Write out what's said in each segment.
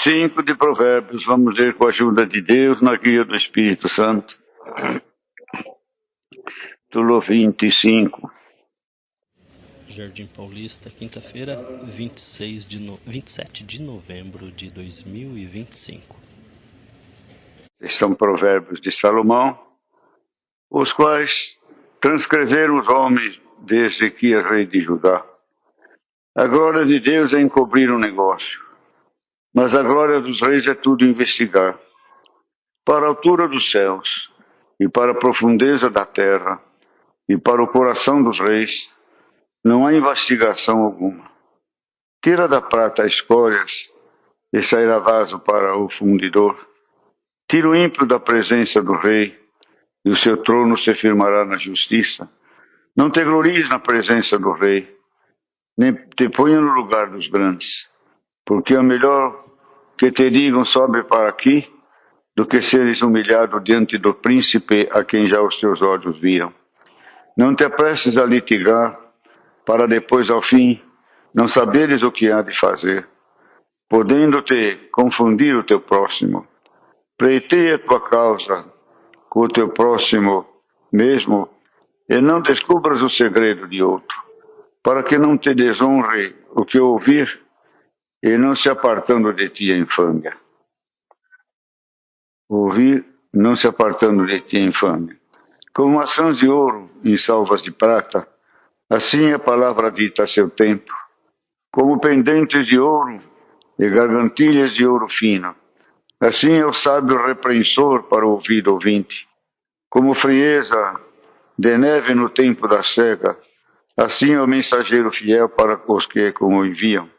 25 de Provérbios. Vamos ler com a ajuda de Deus, na guia do Espírito Santo. Capítulo 25. Jardim Paulista, quinta-feira, 27 de novembro de 2025. São provérbios de Salomão, os quais transcreveram os homens de Ezequias, rei de Judá. A glória de Deus é encobrir um negócio, mas a glória dos reis é tudo investigar. Para a altura dos céus, e para a profundeza da terra, e para o coração dos reis, não há investigação alguma. Tira da prata escórias, e sairá vaso para o fundidor. Tira o ímpio da presença do rei, e o seu trono se firmará na justiça. Não te glories na presença do rei, nem te ponha no lugar dos grandes, porque é melhor que te digam sobe para aqui, do que seres humilhado diante do príncipe a quem já os teus olhos viram. Não te apresses a litigar, para depois ao fim não saberes o que há de fazer, podendo-te confundir o teu próximo. Pleiteia tua causa com o teu próximo mesmo, e não descubras o segredo de outro, para que não te desonre o que ouvir, e não se apartando de ti a infâmia. Ouvir, não se apartando de ti a infâmia. Como maçãs de ouro em salvas de prata, assim é a palavra dita a seu tempo. Como pendentes de ouro e gargantilhas de ouro fino, assim é o sábio repreensor para o ouvido ouvinte. Como frieza de neve no tempo da cega, assim é o mensageiro fiel para os que como enviam,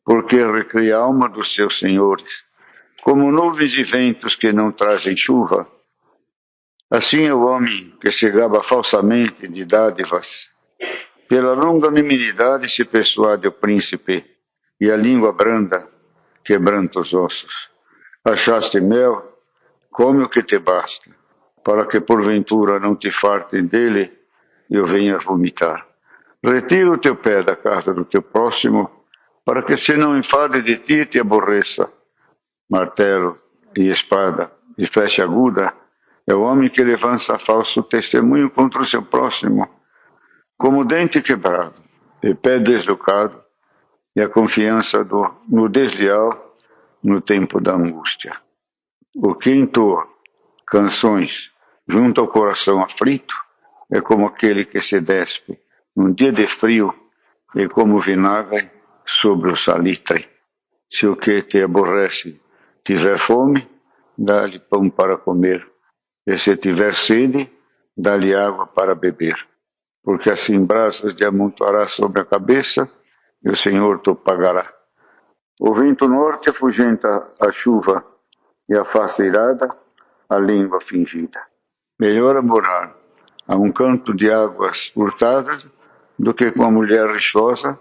porque recria a alma dos seus senhores. Como nuvens e ventos que não trazem chuva, assim é o homem que se gaba falsamente de dádivas. Pela longanimidade se persuade o príncipe, e a língua branda quebranta os ossos. Achaste mel, come o que te basta, para que porventura não te fartem dele e o venhas vomitar. Retira o teu pé da casa do teu próximo, para que se não enfade de ti te aborreça. Martelo e espada e flecha aguda é o homem que levanta falso testemunho contra o seu próximo, como dente quebrado e pé deslocado, e a confiança no desleal no tempo da angústia. O que entoa canções junto ao coração aflito é como aquele que se despe num dia de frio e como vinagre sobre o salitre. Se o que te aborrece tiver fome, dá-lhe pão para comer, e se tiver sede, dá-lhe água para beber. Porque assim brasas te amontoarás sobre a cabeça, e o Senhor te pagará. O vento norte afugenta a chuva, e a face irada, a língua fingida. Melhor é morar a um canto de águas hurtadas, do que com a mulher rixosa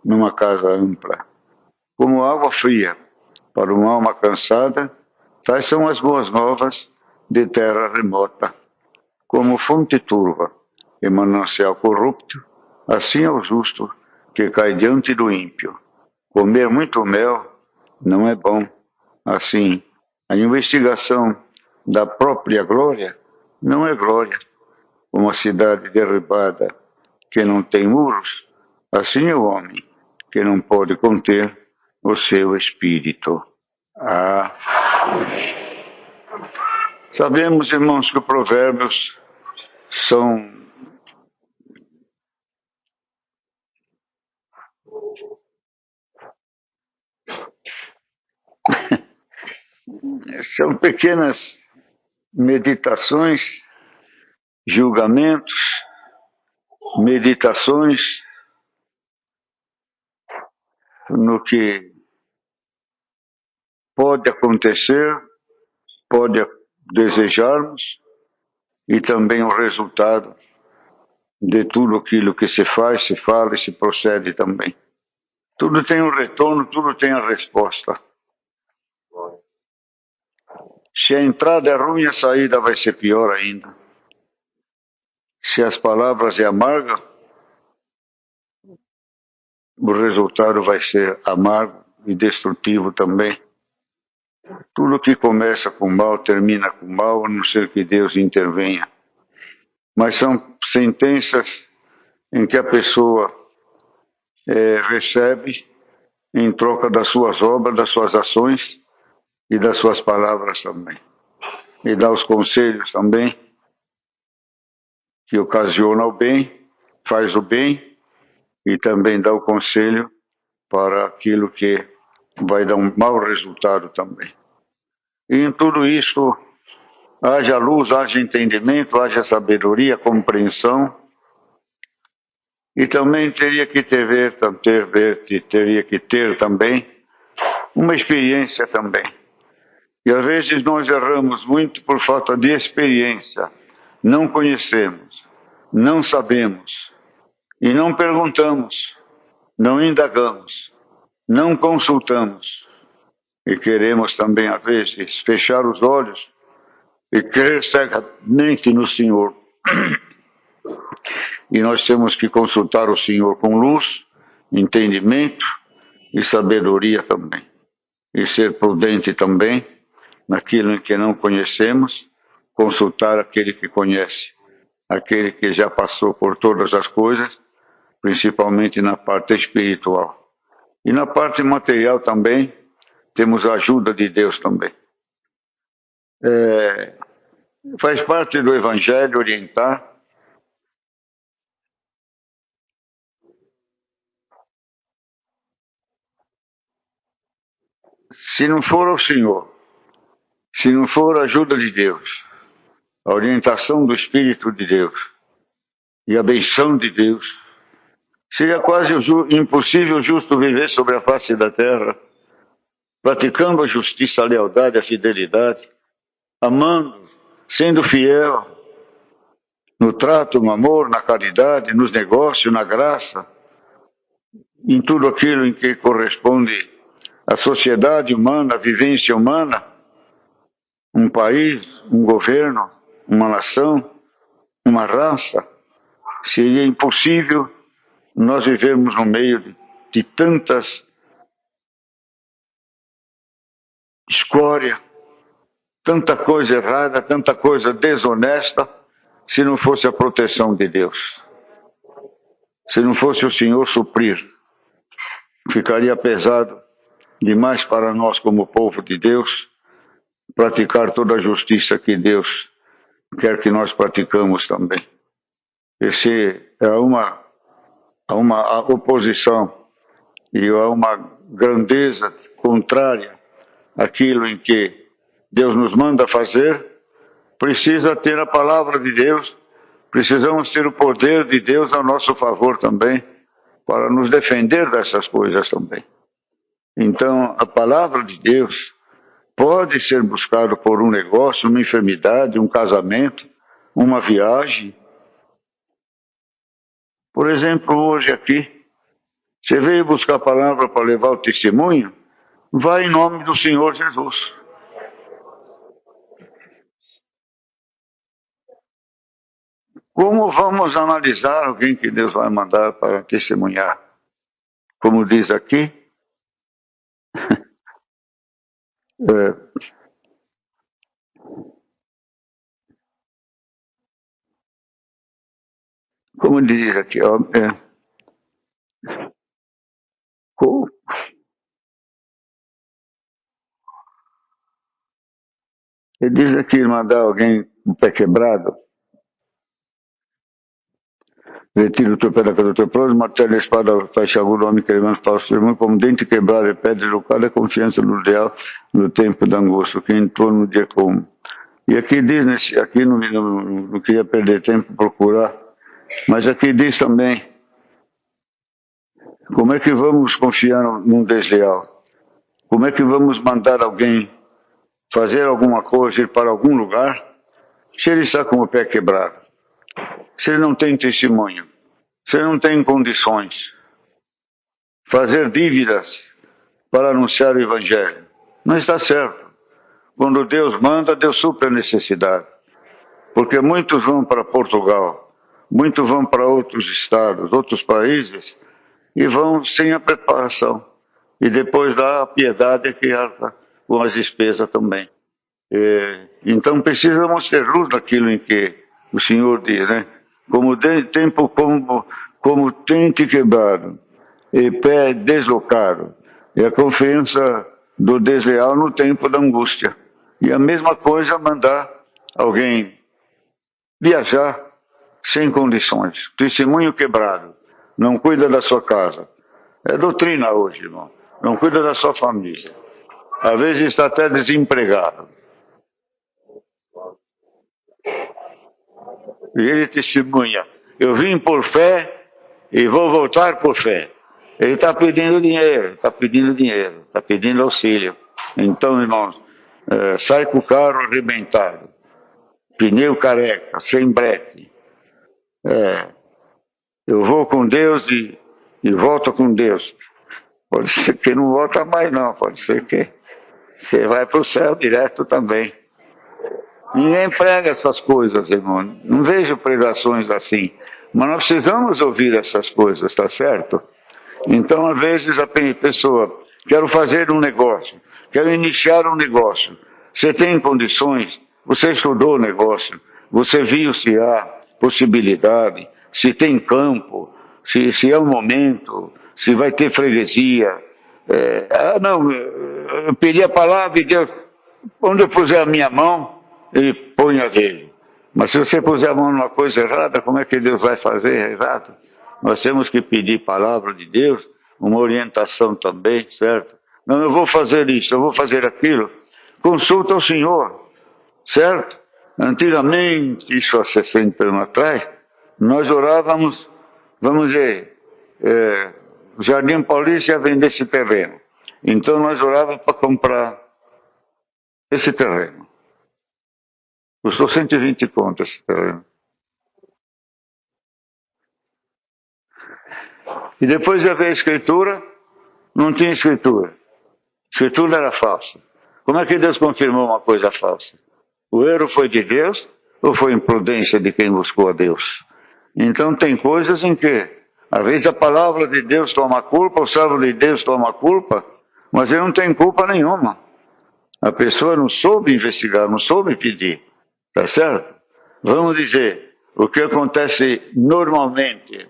numa casa ampla. Como água fria para uma alma cansada, tais são as boas novas de terra remota. Como fonte turva e manancial corrupto, assim é o justo que cai diante do ímpio. Comer muito mel não é bom. Assim, a investigação da própria glória não é glória. Uma cidade derribada que não tem muros, assim é o homem que não pode conter o seu espírito. Sabemos, irmãos, que os provérbios são pequenas meditações, julgamentos, meditações no que pode acontecer, pode desejarmos, e também o resultado de tudo aquilo que se faz, se fala e se procede também. Tudo tem um retorno, tudo tem a resposta. Se a entrada é ruim, a saída vai ser pior ainda. Se as palavras é amarga, o resultado vai ser amargo e destrutivo também. Tudo que começa com mal termina com mal, a não ser que Deus intervenha. Mas são sentenças em que a pessoa recebe em troca das suas obras, das suas ações e das suas palavras também. E dá os conselhos também, que ocasiona o bem, faz o bem, e também dá o conselho para aquilo que vai dar um mau resultado também. E em tudo isso, haja luz, haja entendimento, haja sabedoria, compreensão, e também teria que ter também uma experiência também. E às vezes nós erramos muito por falta de experiência. Não conhecemos, não sabemos, e não perguntamos, não indagamos, não consultamos. E queremos também, às vezes, fechar os olhos e crer cegamente no Senhor. E nós temos que consultar o Senhor com luz, entendimento e sabedoria também. E ser prudente também naquilo em que não conhecemos, consultar aquele que conhece, aquele que já passou por todas as coisas, principalmente na parte espiritual. E na parte material também, temos a ajuda de Deus também. Faz parte do Evangelho orientar. Se não for o Senhor, se não for a ajuda de Deus, a orientação do Espírito de Deus e a benção de Deus, seria quase impossível o justo viver sobre a face da terra, praticando a justiça, a lealdade, a fidelidade, amando, sendo fiel no trato, no amor, na caridade, nos negócios, na graça, em tudo aquilo em que corresponde à sociedade humana, à vivência humana, um país, um governo, uma nação, uma raça. Seria impossível nós vivermos no meio de tantas escória, tanta coisa errada, tanta coisa desonesta, se não fosse a proteção de Deus. Se não fosse o Senhor suprir, ficaria pesado demais para nós como povo de Deus praticar toda a justiça que Deus quer que nós praticamos também. Esse é uma oposição e é uma grandeza contrária àquilo em que Deus nos manda fazer. Precisa ter a palavra de Deus, precisamos ter o poder de Deus a nosso favor também, para nos defender dessas coisas também. Então, a palavra de Deus pode ser buscada por um negócio, uma enfermidade, um casamento, uma viagem. Por exemplo, hoje aqui, você veio buscar a palavra para levar o testemunho? Vai em nome do Senhor Jesus. Como vamos analisar alguém que Deus vai mandar para testemunhar? Como diz aqui, como diz aqui, ele diz aqui, mandar alguém com o pé quebrado, retira o teu pé da casa do teu próximo, martelo e espada, faz agudo, homem que levanta para o seu irmão, como dente quebrado e pedra deslocada, é confiança no ideal no tempo da angústia, que entrou no dia comum. E aqui diz, aqui não queria perder tempo procurar, mas aqui diz também, como é que vamos confiar num desleal? Como é que vamos mandar alguém fazer alguma coisa, ir para algum lugar, se ele está com o pé quebrado? Se ele não tem testemunho, se ele não tem condições, fazer dívidas para anunciar o Evangelho, não está certo. Quando Deus manda, Deus supre a necessidade. Porque muitos vão para Portugal, muitos vão para outros estados, outros países, e vão sem a preparação. E depois da piedade é que com as despesas também. Então precisamos ter luz naquilo em que o Senhor diz, né? Como tente quebrado e pé deslocado, é a confiança do desleal no tempo da angústia. E a mesma coisa mandar alguém viajar sem condições, testemunho quebrado, não cuida da sua casa. É doutrina hoje, irmão. Não cuida da sua família. Às vezes está até desempregado. E ele testemunha: eu vim por fé e vou voltar por fé. Ele está pedindo dinheiro, está pedindo auxílio. Então, irmãos, sai com o carro arrebentado, pneu careca, sem breque. Eu vou com Deus e volto com Deus. Pode ser que não volta mais não, pode ser que você vai para o céu direto também. Ninguém prega essas coisas, irmão. Não vejo pregações assim. Mas nós precisamos ouvir essas coisas, tá certo? Então, às vezes, a pessoa, quero fazer um negócio, quero iniciar um negócio. Você tem condições? Você estudou o negócio? Você viu se há possibilidade? Se tem campo? Se é o momento? Se vai ter freguesia? Eu pedi a palavra e Deus, onde eu puser a minha mão, Ele põe a dele. Mas se você puser a mão numa coisa errada, como é que Deus vai fazer errado? Nós temos que pedir palavra de Deus, uma orientação também, certo? Não, eu vou fazer isso, eu vou fazer aquilo. Consulta o Senhor, certo? Antigamente, isso há 60 anos atrás, nós orávamos, vamos dizer, o Jardim Paulista ia vender esse terreno. Então nós orávamos para comprar esse terreno. Custou 120 conto esse terreno. E depois ia ver a escritura, não tinha escritura. A escritura era falsa. Como é que Deus confirmou uma coisa falsa? O erro foi de Deus ou foi imprudência de quem buscou a Deus? Então tem coisas em que, às vezes a palavra de Deus toma culpa, o servo de Deus toma culpa, mas ele não tem culpa nenhuma. A pessoa não soube investigar, não soube pedir. Tá certo? Vamos dizer, o que acontece normalmente.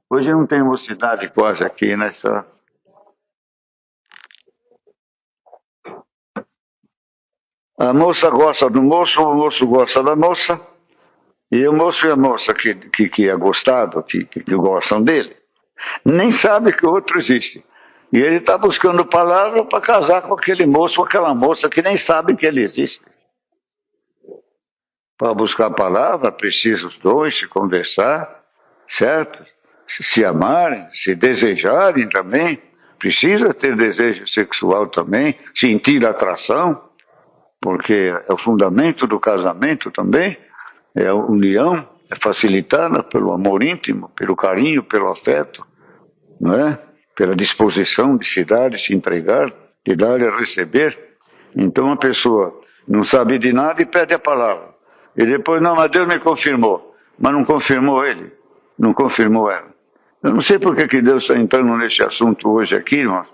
Hoje não tem mocidade quase aqui nessa. A moça gosta do moço, o moço gosta da moça, e o moço e a moça que é gostado, que gostam dele, nem sabe que o outro existe. E ele está buscando palavra para casar com aquele moço ou aquela moça que nem sabe que ele existe. Para buscar a palavra, precisa os dois se conversar, certo? Se amarem, se desejarem também. Precisa ter desejo sexual também, sentir atração, porque é o fundamento do casamento também. É a união, é facilitada pelo amor íntimo, pelo carinho, pelo afeto, não é? Pela disposição de se dar, de se entregar, de dar e receber. Então a pessoa não sabe de nada e pede a palavra. E depois, não, mas Deus me confirmou. Mas não confirmou ele, não confirmou ela. Eu não sei por que Deus está entrando nesse assunto hoje aqui, irmãos,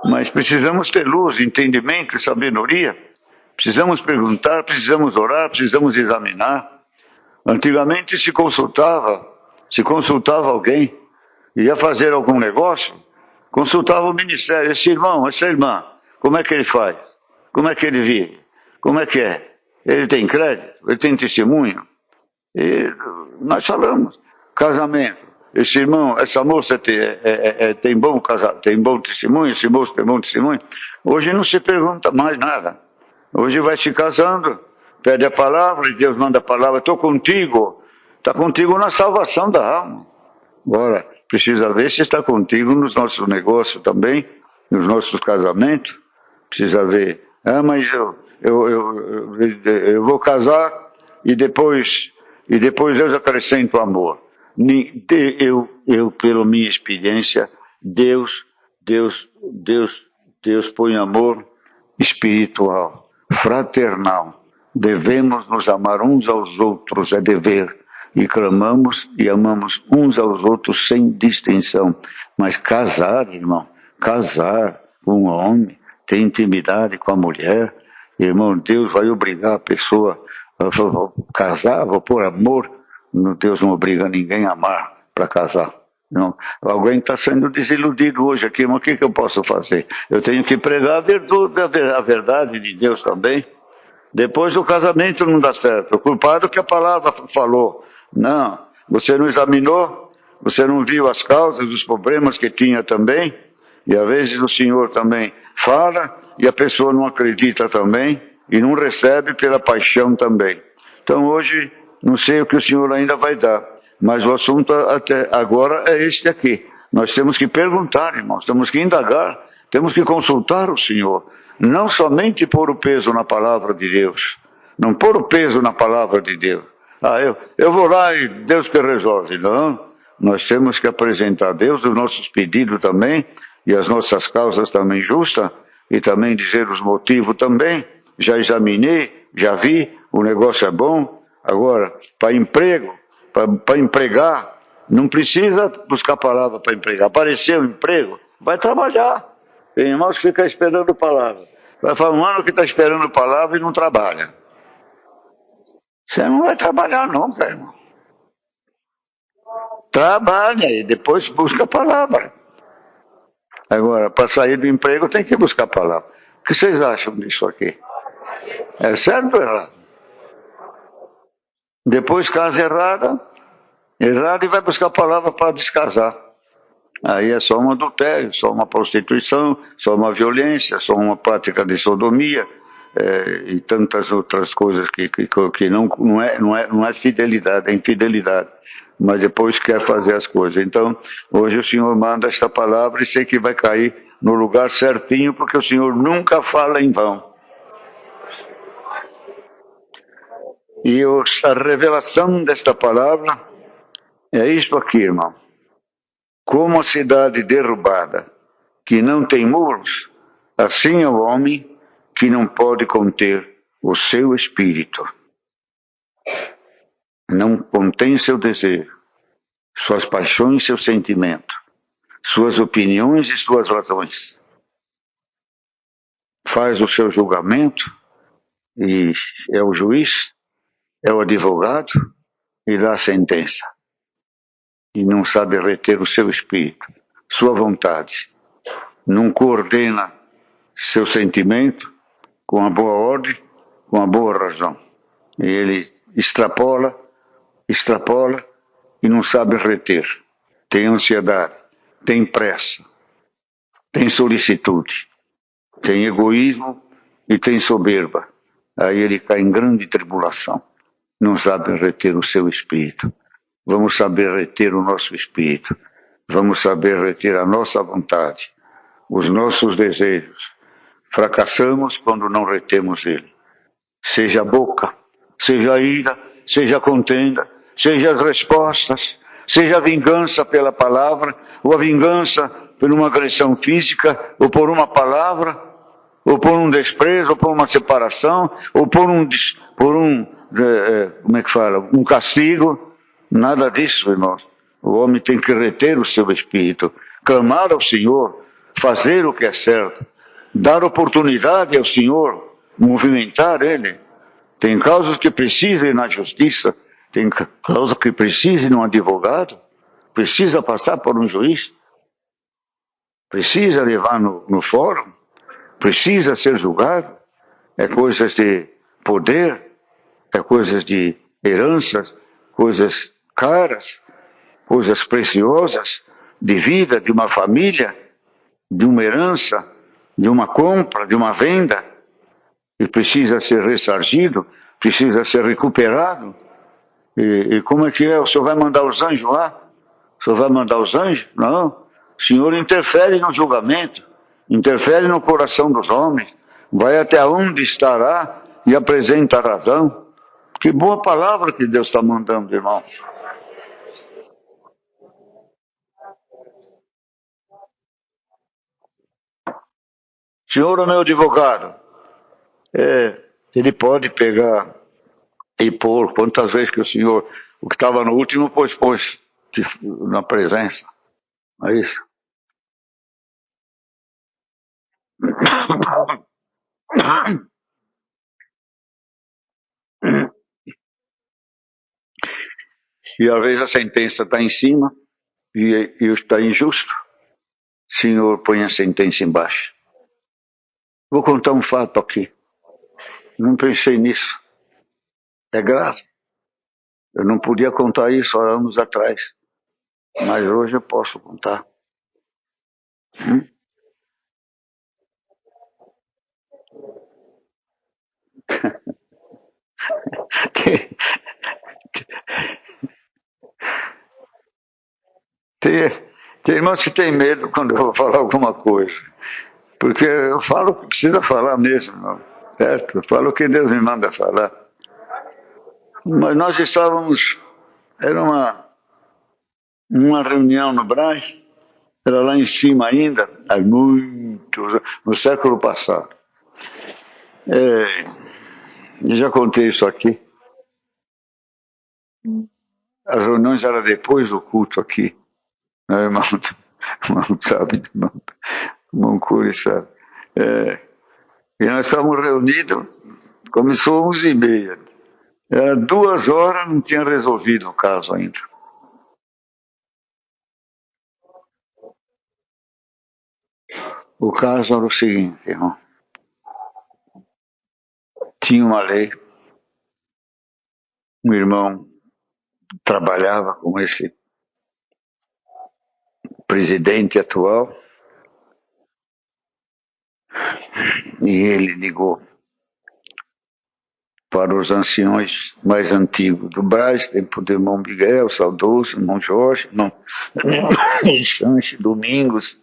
mas precisamos ter luz, entendimento e sabedoria. Precisamos perguntar, precisamos orar, precisamos examinar. Antigamente se consultava alguém, ia fazer algum negócio, consultava o ministério, esse irmão, essa irmã, como é que ele faz? Como é que ele vive? Como é que é? Ele tem crédito? Ele tem testemunho? E nós falamos, casamento, esse irmão, essa moça tem bom testemunho, esse moço tem bom testemunho. Hoje não se pergunta mais nada. Hoje vai se casando, pede a palavra e Deus manda a palavra, estou contigo. Está contigo na salvação da alma. Agora, precisa ver se está contigo nos nossos negócios também, nos nossos casamentos. Precisa ver, mas eu vou casar e depois Deus acrescenta o amor. Pela minha experiência, Deus põe amor espiritual, fraternal. Devemos nos amar uns aos outros, é dever. E clamamos e amamos uns aos outros sem distinção. Mas casar, irmão, casar com um homem, tem intimidade com a mulher. Irmão, Deus vai obrigar a pessoa a casar, por amor. Deus não obriga ninguém a amar para casar. Não. Alguém está sendo desiludido hoje aqui, mas o que eu posso fazer? Eu tenho que pregar a verdade de Deus também. Depois o casamento não dá certo. O culpado que a palavra falou. Não, você não examinou, você não viu as causas dos problemas que tinha também. E às vezes o Senhor também fala e a pessoa não acredita também e não recebe pela paixão também. Então hoje não sei o que o Senhor ainda vai dar, mas o assunto até agora é este aqui. Nós temos que perguntar, irmãos, temos que indagar, temos que consultar o Senhor. Não somente pôr o peso na palavra de Deus, não pôr o peso na palavra de Deus. Eu vou lá e Deus que resolve. Não, nós temos que apresentar a Deus os nossos pedidos também, e as nossas causas também justas, e também dizer os motivos também. Já examinei, já vi, o negócio é bom. Agora, para emprego, para empregar, não precisa buscar palavra para empregar. Apareceu um emprego, vai trabalhar. Tem irmãos que ficam esperando palavra. Vai falar um ano que está esperando palavra e não trabalha. Você não vai trabalhar não, meu irmão. Trabalha e depois busca a palavra. Agora, para sair do emprego tem que buscar a palavra. O que vocês acham disso aqui? É certo ou errado? Depois casa errada e vai buscar a palavra para descasar. Aí é só um adultério, só uma prostituição, só uma violência, só uma prática de sodomia, e tantas outras coisas que não é fidelidade, é infidelidade. Mas depois quer fazer as coisas. Então, hoje o Senhor manda esta palavra e sei que vai cair no lugar certinho, porque o Senhor nunca fala em vão. E a revelação desta palavra é isto aqui, irmão. Como a cidade derrubada, que não tem muros, assim é o homem que não pode conter o seu espírito. Não contém seu desejo, suas paixões e seu sentimento, suas opiniões e suas razões. Faz o seu julgamento e é o juiz, é o advogado e dá a sentença. E não sabe reter o seu espírito, sua vontade. Não coordena seu sentimento com a boa ordem, com a boa razão. E ele extrapola e não sabe reter. Tem ansiedade, tem pressa, tem solicitude, tem egoísmo e tem soberba. Aí ele cai em grande tribulação. Não sabe reter o seu espírito. Vamos saber reter o nosso espírito. Vamos saber reter a nossa vontade, os nossos desejos. Fracassamos quando não retemos ele. Seja a boca, seja a ira, seja a contenda, seja as respostas, seja a vingança pela palavra, ou a vingança por uma agressão física, ou por uma palavra, ou por um desprezo, ou por uma separação, ou por um um castigo. Nada disso, irmãos. O homem tem que reter o seu espírito, clamar ao Senhor, fazer o que é certo, dar oportunidade ao Senhor, movimentar Ele. Tem causas que precisam ir na justiça, tem causas que precisam ir num advogado, precisa passar por um juiz, precisa levar no fórum, precisa ser julgado. É coisas de poder, é coisas de heranças, coisas caras, coisas preciosas, de vida, de uma família, de uma herança, de uma compra, de uma venda, e precisa ser ressarcido, precisa ser recuperado. E como é que é? O Senhor vai mandar os anjos lá? O Senhor vai mandar os anjos? Não. O Senhor interfere no julgamento, interfere no coração dos homens, vai até onde estará e apresenta a razão. Que boa palavra que Deus está mandando, irmão. Senhor, o meu advogado, ele pode pegar e pôr quantas vezes que o Senhor, o que estava no último, pôs na presença. É isso. E às vezes a sentença está em cima e está injusto. O senhor põe a sentença embaixo. Vou contar um fato aqui. Não pensei nisso. É grave. Eu não podia contar isso há anos atrás. Mas hoje eu posso contar. Tem, tem, tem irmãos que têm medo quando eu vou falar alguma coisa. Porque eu falo o que precisa falar mesmo. Não? Certo? Eu falo o que Deus me manda falar. Mas nós estávamos... Era uma reunião no Brás. Era lá em cima ainda. Há muitos... No século passado. Eu já contei isso aqui. As reuniões eram depois do culto aqui. Meu irmão, irmão sabe, irmão Cury sabe. E nós estávamos reunidos, começou 11h30. Era 2 horas, não tinha resolvido o caso ainda. O caso era o seguinte, irmão. Tinha uma lei, um irmão trabalhava com esse presidente atual, e ele ligou para os anciões mais antigos do Brás, tempo do irmão Miguel, saudoso, irmão Jorge, irmão Sanche, Domingos,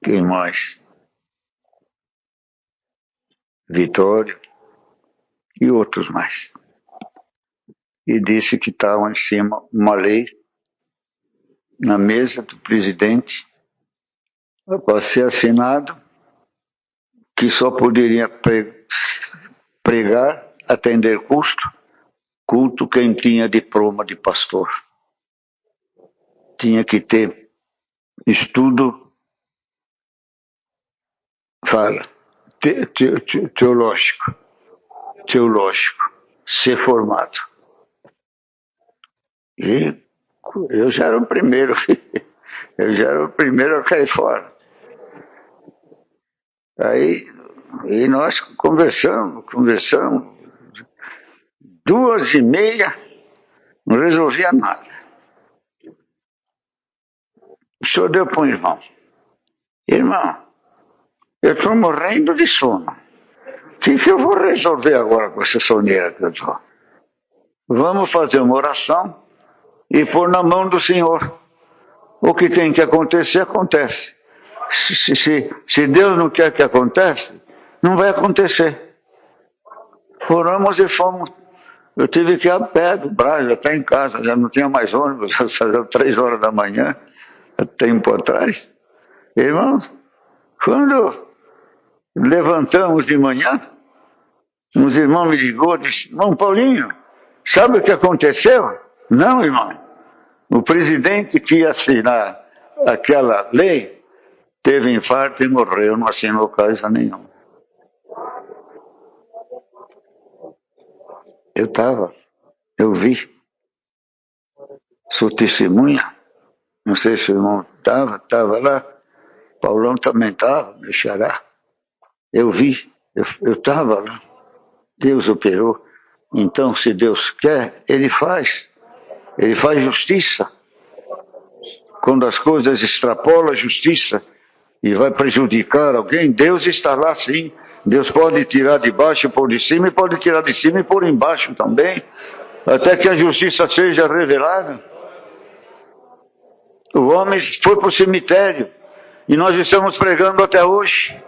quem mais? Vitório e outros mais. E disse que estava em cima uma lei na mesa do presidente para ser assinado, que só poderia pregar, atender culto quem tinha diploma de pastor. Tinha que ter estudo, teológico, ser formado. E eu já era o primeiro, a cair fora. Aí e nós conversamos, 2h30, não resolvia nada. O senhor deu para um irmão. Irmão, eu estou morrendo de sono. O que eu vou resolver agora com essa soneira que eu estou? Vamos fazer uma oração e pôr na mão do Senhor. O que tem que acontecer, acontece. Se Deus não quer que aconteça, não vai acontecer. Oramos e fomos. Eu tive que ir a pé do Brás, já está em casa, já não tinha mais ônibus, já saiu 3 horas da manhã, há tempo atrás. Irmãos, quando levantamos de manhã, uns irmãos me ligou e disse, irmão Paulinho, sabe o que aconteceu? Não, irmão. O presidente que ia assinar aquela lei teve infarto e morreu, não assinou coisa nenhuma. Eu estava, eu vi. Sou testemunha. Não sei se o irmão estava lá. Paulão também estava, meu xará. Eu vi, eu estava lá. Deus operou. Então, se Deus quer, Ele faz. Ele faz justiça. Quando as coisas extrapolam a justiça e vai prejudicar alguém, Deus está lá sim. Deus pode tirar de baixo e pôr de cima, e pode tirar de cima e pôr embaixo também, até que a justiça seja revelada. O homem foi para o cemitério e nós estamos pregando até hoje.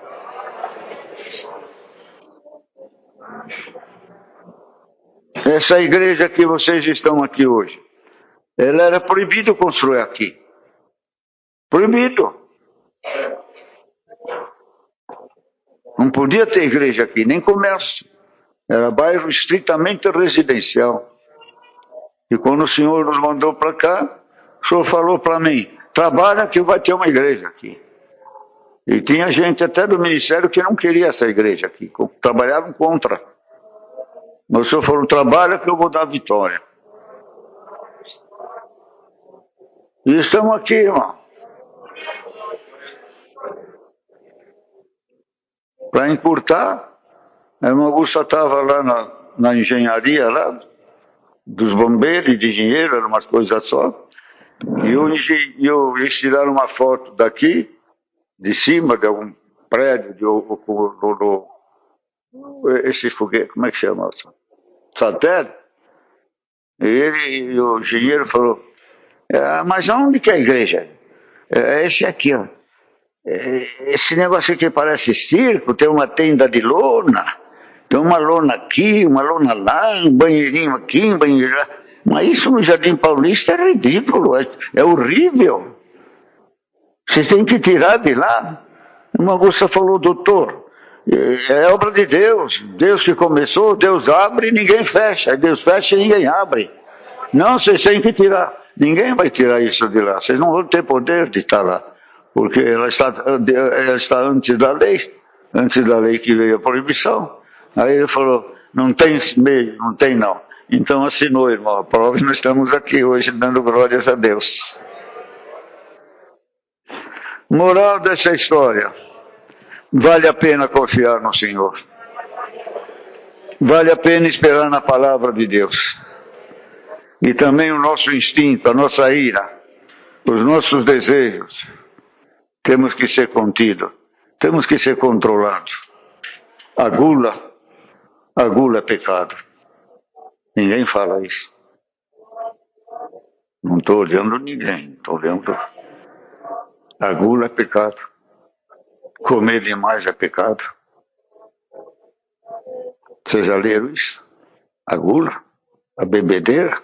Essa igreja que vocês estão aqui hoje, ela era proibido construir aqui. Proibido. Não podia ter igreja aqui, nem comércio. Era bairro estritamente residencial. E quando o Senhor nos mandou para cá, o Senhor falou para mim, trabalha que vai ter uma igreja aqui. E tinha gente até do ministério que não queria essa igreja aqui, trabalhavam contra. Mas o senhor falou, trabalha que eu vou dar vitória. E estamos aqui, irmão. Para encurtar, a irmã Augusta estava lá na engenharia, lá, dos bombeiros e de engenheiro, eram umas coisas só. E eles tiraram uma foto daqui, de cima de algum prédio, esse foguete, como é que chama? Satélite. E o engenheiro falou, mas onde que é a igreja? É esse aqui, ó. Esse negócio aqui parece circo, tem uma tenda de lona, tem uma lona aqui, uma lona lá, um banheirinho aqui, um banheirinho lá. Mas isso no Jardim Paulista é ridículo, é horrível. Vocês têm que tirar de lá. Uma moça falou, doutor, é obra de Deus. Deus que começou, Deus abre e ninguém fecha. Deus fecha e ninguém abre. Não, vocês têm que tirar. Ninguém vai tirar isso de lá. Vocês não vão ter poder de estar lá. Porque ela está antes da lei que veio a proibição. Aí ele falou, não tem meio, não tem não. Então assinou, irmão, a prova e nós estamos aqui hoje dando glórias a Deus. Moral dessa história, vale a pena confiar no Senhor. Vale a pena esperar na palavra de Deus. E também o nosso instinto, a nossa ira, os nossos desejos, temos que ser contidos, temos que ser controlados. A gula é pecado. Ninguém fala isso. Não estou olhando ninguém, estou olhando. A gula é pecado. Comer demais é pecado. Vocês já leram isso? A gula, a bebedeira.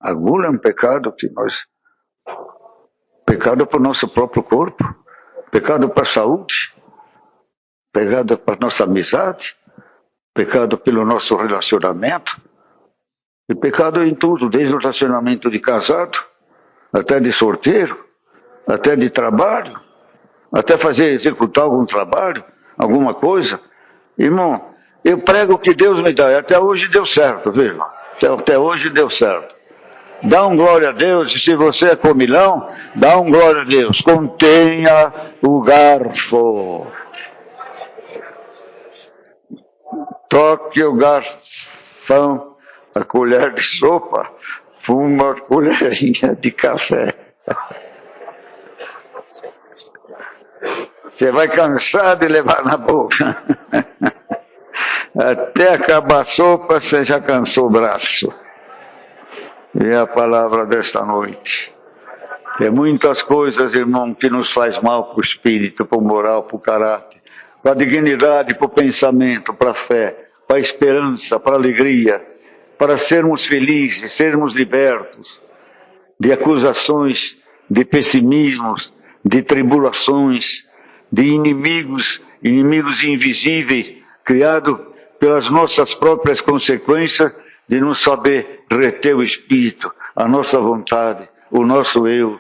A gula é um pecado que nós... Pecado para o nosso próprio corpo. Pecado para a saúde. Pecado para a nossa amizade. Pecado pelo nosso relacionamento. E pecado em tudo, desde o relacionamento de casado, até de solteiro, até de trabalho, até executar algum trabalho, alguma coisa. Irmão, eu prego o que Deus me dá. Até hoje deu certo, viu, irmão? Até hoje deu certo. Dá um glória a Deus, e se você é comilão, dá um glória a Deus. Contenha o garfo. Toque o garfão, a colher de sopa, uma colherinha de café. Você vai cansar de levar na boca. Até acabar a sopa, você já cansou o braço. E é a palavra desta noite. Tem muitas coisas, irmão, que nos faz mal para o espírito, para o moral, para o caráter, para a dignidade, para o pensamento, para a fé, para a esperança, para a alegria, para sermos felizes, sermos libertos de acusações, de pessimismos, de tribulações, de inimigos invisíveis, criados pelas nossas próprias consequências, de não saber reter o espírito, a nossa vontade, o nosso eu,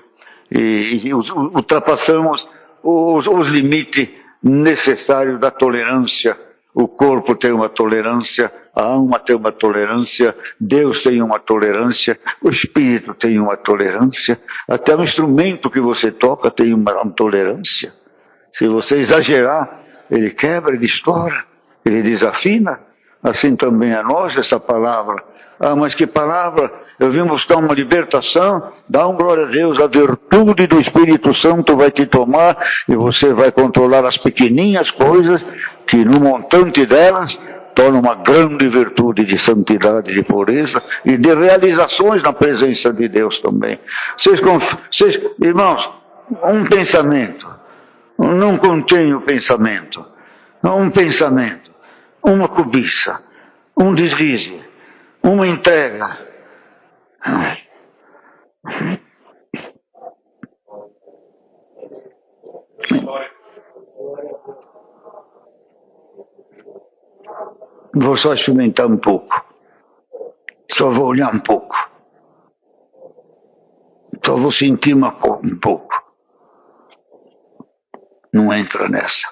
e ultrapassamos os limites necessários da tolerância. O corpo tem uma tolerância, a alma tem uma tolerância, Deus tem uma tolerância, o espírito tem uma tolerância, até o instrumento que você toca tem uma tolerância. Se você exagerar, ele quebra, ele estoura, ele desafina. Assim também a nós, essa palavra. Ah, mas que palavra! Eu vim buscar uma libertação. Dá um glória a Deus, a virtude do Espírito Santo vai te tomar e você vai controlar as pequeninhas coisas que no montante delas tornam uma grande virtude de santidade, de pureza e de realizações na presença de Deus também. Irmãos, um pensamento. Não contém o pensamento. Um pensamento. Uma cobiça, um deslize, uma entrega. Vou só experimentar um pouco. Só vou olhar um pouco. Só vou sentir um pouco. Não entra nessa.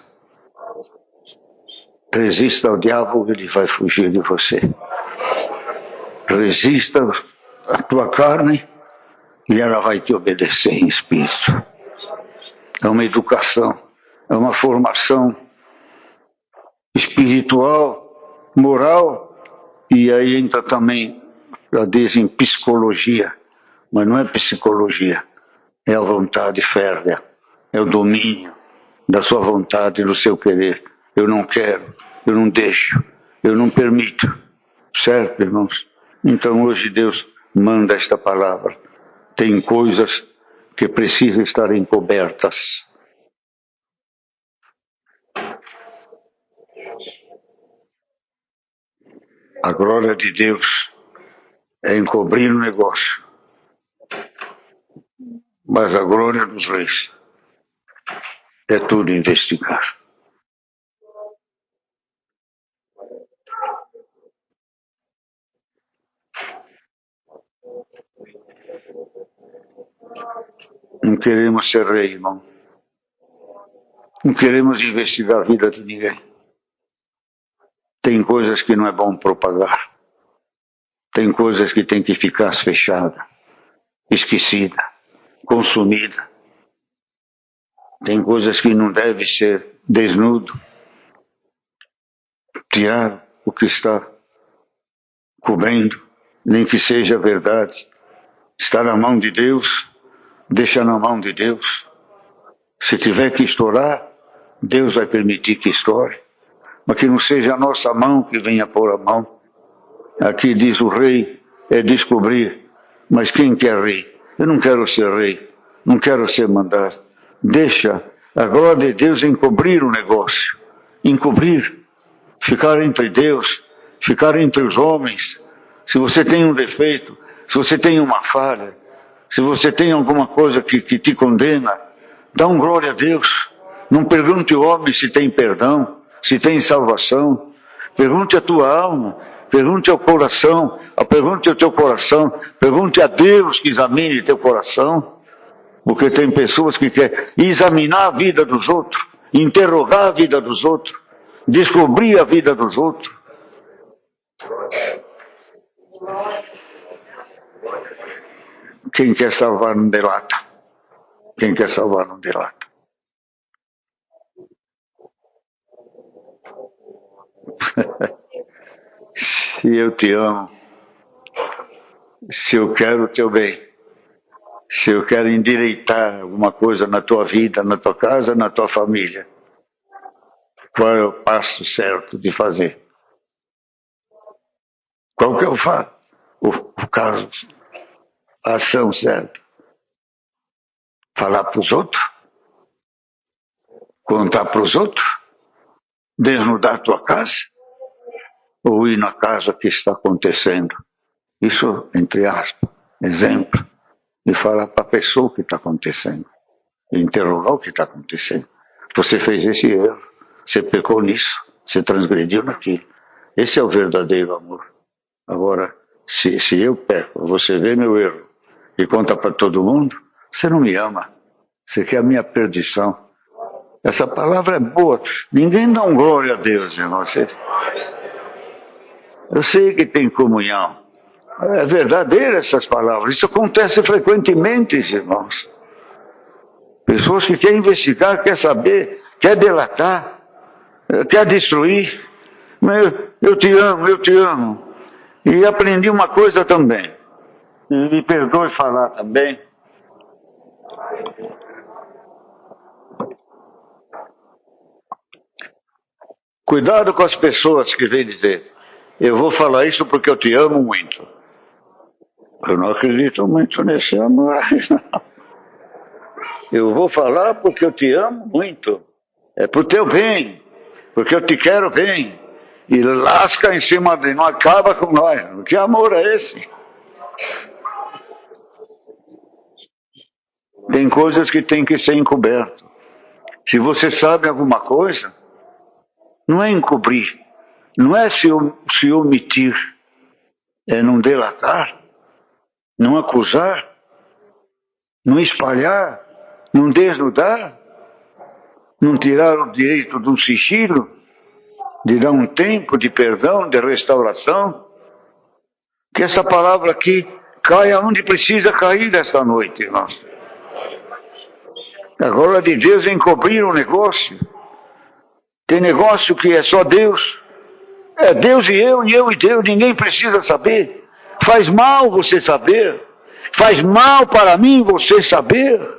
Resista ao diabo, ele vai fugir de você. Resista à tua carne e ela vai te obedecer em espírito. É uma educação, é uma formação espiritual, moral, e aí entra também, já dizem, psicologia, mas não é psicologia, é a vontade férrea, é o domínio da sua vontade, do seu querer. Eu não quero, eu não deixo, eu não permito. Certo, irmãos? Então hoje Deus manda esta palavra. Tem coisas que precisam estar encobertas. A glória de Deus é encobrir o negócio. Mas a glória dos reis é tudo investigar. Não queremos ser rei, irmão. Não queremos investigar a vida de ninguém. Tem coisas que não é bom propagar. Tem coisas que tem que ficar fechada, esquecida, consumida. Tem coisas que não deve ser desnudo. Tirar o que está cobrindo, nem que seja verdade. Está na mão de Deus, deixa na mão de Deus. Se tiver que estourar, Deus vai permitir que estoure. Mas que não seja a nossa mão que venha pôr a mão. Aqui diz o rei é descobrir. Mas quem quer rei? Eu não quero ser rei, não quero ser mandado. Deixa a glória de Deus encobrir o negócio. Encobrir. Ficar entre Deus, ficar entre os homens. Se você tem um defeito, se você tem uma falha, se você tem alguma coisa que te condena, dá um glória a Deus. Não pergunte ao homem se tem perdão, se tem salvação. Pergunte à tua alma, pergunte ao coração, pergunte ao teu coração, pergunte a Deus que examine teu coração. Porque tem pessoas que querem examinar a vida dos outros, interrogar a vida dos outros, descobrir a vida dos outros. Quem quer salvar não delata. Quem quer salvar não delata. Se eu te amo, se eu quero o teu bem, se eu quero endireitar alguma coisa na tua vida, na tua casa, na tua família, qual é o passo certo de fazer? Qual que eu faço? O caso, a ação certa. Falar para os outros? Contar para os outros? Desnudar a tua casa? Ou ir na casa que está acontecendo? Isso, entre aspas, exemplo. E falar para a pessoa o que está acontecendo. E interrogar o que está acontecendo. Você fez esse erro. Você pecou nisso. Você transgrediu naquilo. Esse é o verdadeiro amor. Agora, se eu peco, você vê meu erro e conta para todo mundo, você não me ama. Você quer a minha perdição. Essa palavra é boa. Ninguém dá um glória a Deus, irmão. Eu sei que tem comunhão. É verdadeira essas palavras. Isso acontece frequentemente, irmãos. Pessoas que querem investigar, quer saber, quer delatar, quer destruir. Mas eu te amo, eu te amo. E aprendi uma coisa também. E me perdoe falar também. Cuidado com as pessoas que vêm dizer: eu vou falar isso porque eu te amo muito. Eu não acredito muito nesse amor. Não. Eu vou falar porque eu te amo muito. É pro teu bem. Porque eu te quero bem. E lasca em cima de nós, acaba com nós. Que amor é esse? Tem coisas que tem que ser encoberto. Se você sabe alguma coisa, não é encobrir, não é se omitir, é não delatar, não acusar, não espalhar, não desnudar. Não tiraram o direito do sigilo, de dar um tempo de perdão, de restauração? Que essa palavra aqui caia onde precisa cair esta noite, irmãos. A glória de Deus é encobrir o negócio. Tem negócio que é só Deus. É Deus e eu e Deus. Ninguém precisa saber. Faz mal você saber. Faz mal para mim você saber.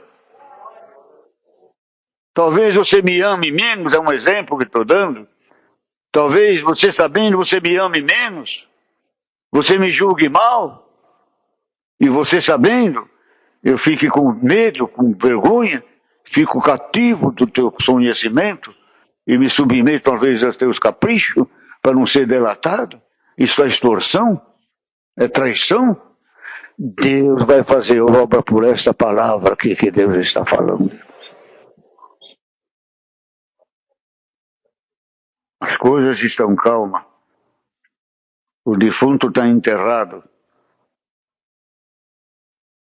Talvez você me ame menos, é um exemplo que estou dando. Talvez você sabendo, você me ame menos. Você me julgue mal. E você sabendo, eu fique com medo, com vergonha, fico cativo do teu conhecimento e me submeto talvez aos teus caprichos para não ser delatado. Isso é extorsão? É traição? Deus vai fazer obra por esta palavra aqui que Deus está falando. As coisas estão calmas. O defunto está enterrado.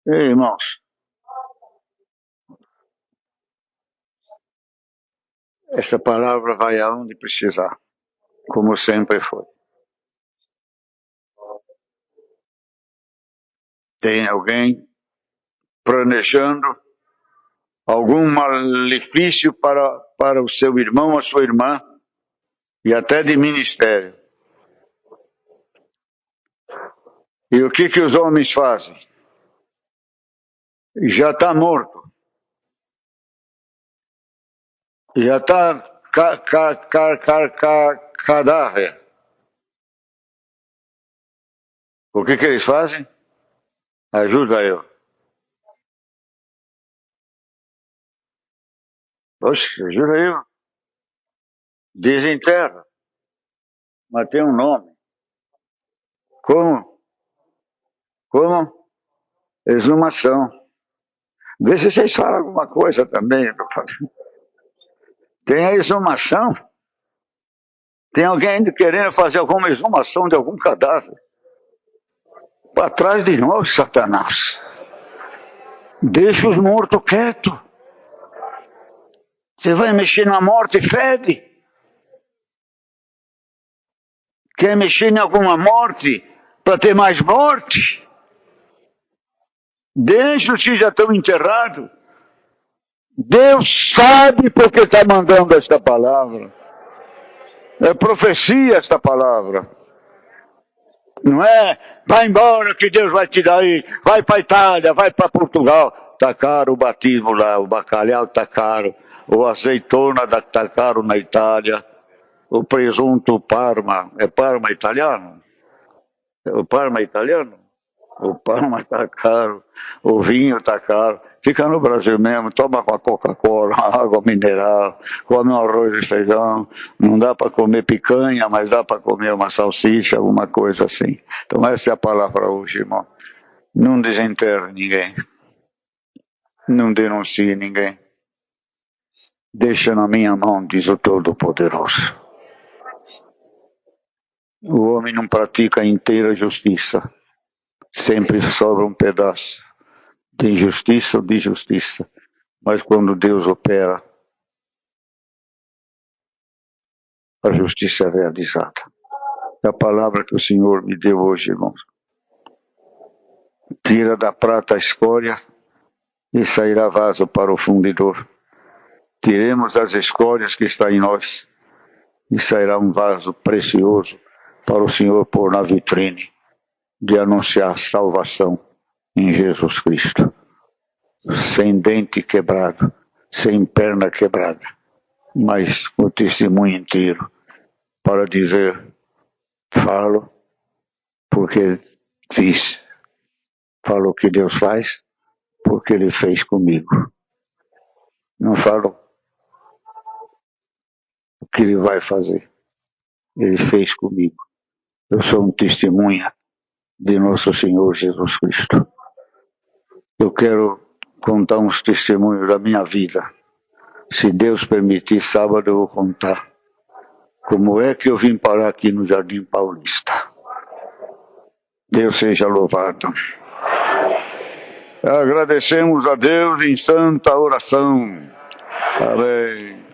Ei, irmãos, essa palavra vai aonde precisar, como sempre foi. Tem alguém planejando algum malefício para o seu irmão, a sua irmã, e até de ministério. E o que os homens fazem? Já está morto. Já está cadáver. O que eles fazem? Ajuda eu. Oxe, ajuda eu. Desenterra. Mas tem um nome. Como? Exumação. Vê se vocês falam alguma coisa também. Tem a exumação. Tem alguém ainda querendo fazer alguma exumação de algum cadáver. Para trás de nós, Satanás. Deixa os mortos quietos. Você vai mexer na morte, fede. Quer mexer em alguma morte para ter mais morte? Deixa os que já estão enterrados. Deus sabe porque está mandando esta palavra. É profecia esta palavra. Não é, vai embora que Deus vai te dar aí. Vai para a Itália, vai para Portugal. Está caro o batismo lá, o bacalhau está caro. O azeitona está caro na Itália. O presunto Parma. É Parma italiano? O Parma italiano? O Parma está caro. O vinho está caro. Fica no Brasil mesmo, toma com a Coca-Cola, água mineral, come um arroz e feijão. Não dá para comer picanha, mas dá para comer uma salsicha, alguma coisa assim. Então essa é a palavra hoje, irmão. Não desenterre ninguém. Não denuncie ninguém. Deixa na minha mão, diz o Todo-Poderoso. O homem não pratica inteira justiça. Sempre sobra um pedaço de injustiça ou de justiça. Mas quando Deus opera, a justiça é realizada. É a palavra que o Senhor me deu hoje, irmãos. Tira da prata a escória e sairá vaso para o fundidor. Tiremos as escórias que está em nós e sairá um vaso precioso para o Senhor pôr na vitrine de anunciar salvação em Jesus Cristo. Sem dente quebrado, sem perna quebrada, mas o testemunho inteiro para dizer, falo porque fiz. Falo o que Deus faz porque Ele fez comigo. Não falo o que Ele vai fazer. Ele fez comigo. Eu sou um testemunha de nosso Senhor Jesus Cristo. Eu quero contar uns testemunhos da minha vida. Se Deus permitir, sábado eu vou contar como é que eu vim parar aqui no Jardim Paulista. Deus seja louvado. Agradecemos a Deus em santa oração. Amém.